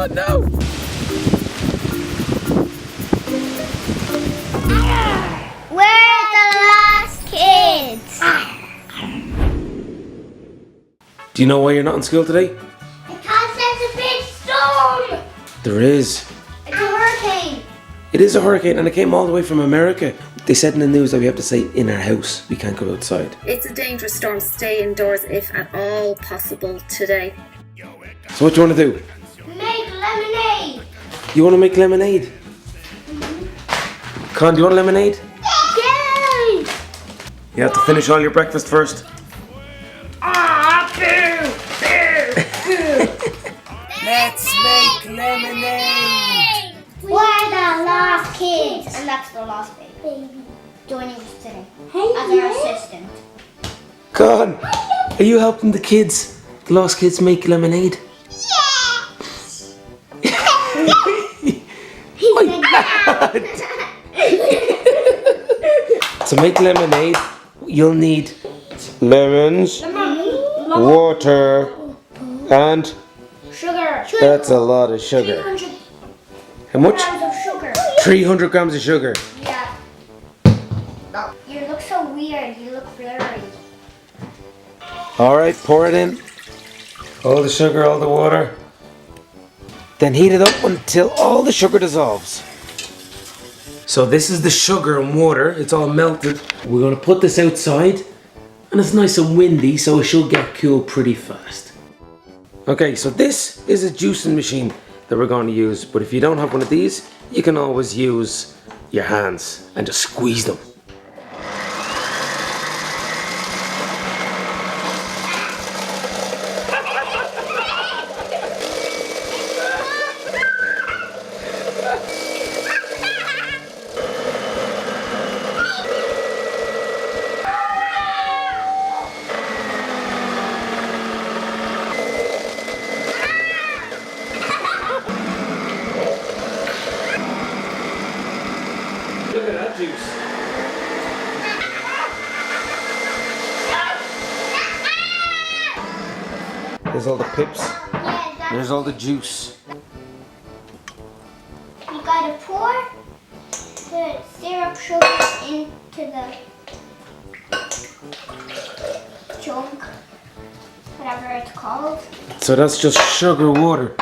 Oh no! We're the lost kids. Do you know why you're not in school today? Because there's a big storm. There is. It's a hurricane. It is a hurricane and it came all the way from America. They said in the news that we have to stay in our house. We can't go outside. It's a dangerous storm. Stay indoors if at all possible today. So what do you want to do? Make lemonade. You want to make lemonade? Con, do you want lemonade? Yay! You have to finish all your breakfast first. Let's make lemonade. We're the lost kids. And that's the lost baby. Joining us today. As our assistant. Con, are you helping the kids, the lost kids, make lemonade? To make lemonade, you'll need lemons, water, and Sugar. that's a lot of sugar. 300 How much? grams of sugar. 300 grams of sugar. Yeah. You look so weird. You look blurry. Alright, pour it in. All the sugar, all the water. Then heat it up until all the sugar dissolves. So this is the sugar and water. It's all melted. We're going to put this outside. And it's nice and windy, so it should get cool pretty fast. Okay, so this is a juicing machine that we're going to use. But if you don't have one of these, you can always use your hands and just squeeze them. Look at that juice. There's all the pips. Yeah, There's all the juice. you gotta pour the syrup sugar into the chunk, whatever it's called. So that's just sugar water.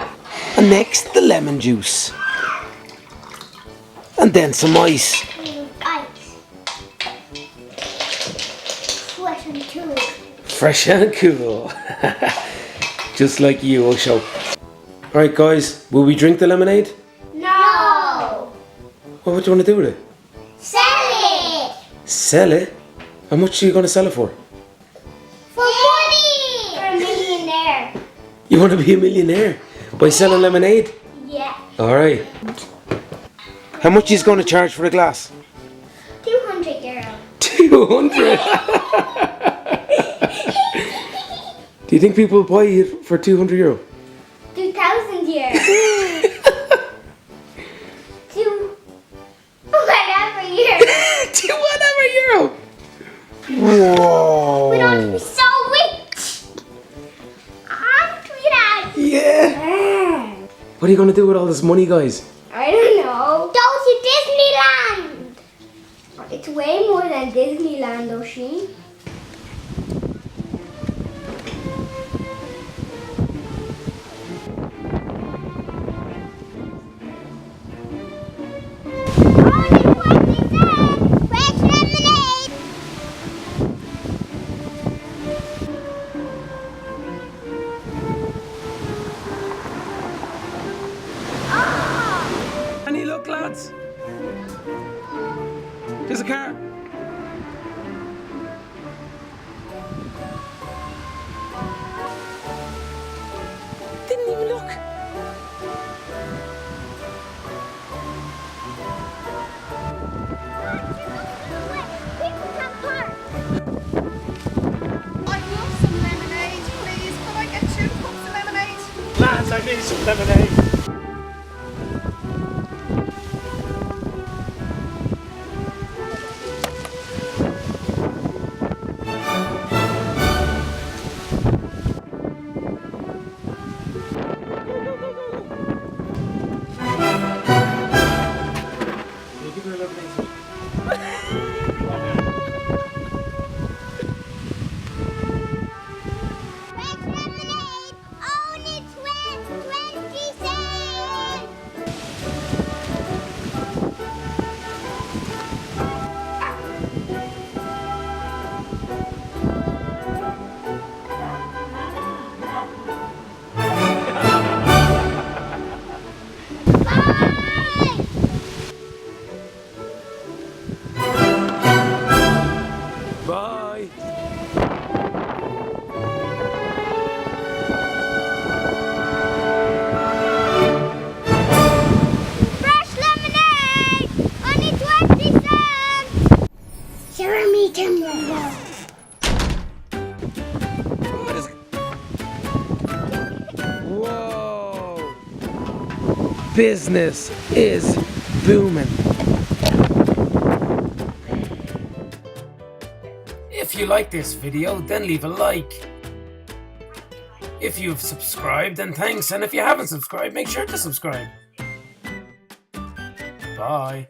And next, the lemon juice. And then some ice. Ice. Fresh and cool. Fresh and cool. Just like you, Osho. Alright guys, will we drink the lemonade? No! What would you want to do with it? Sell it! Sell it? How much are you going to sell it for? For money! For a millionaire. You want to be a millionaire by selling lemonade? Yeah. Alright. How much is going to charge for a glass? 200 euro. 200? Do you think people will buy it for 200 euro? 2,000 euro. Two. Whatever euro. To whatever euro. Whoa. We don't be so rich. Aren't we, Dad? Yeah. What are you going to do with all this money, guys? I don't know. Go to Disneyland. It's way more than Disneyland, Osheen. Annie, look, lads. There's a car. Didn't even look. Lads, I need some lemonade. Bye. Fresh lemonade! Only 20 cents! Show me tomorrow. Whoa! Business is booming. If you like this video, then leave a like. If you've subscribed, then thanks. And if you haven't subscribed, make sure to subscribe. Bye.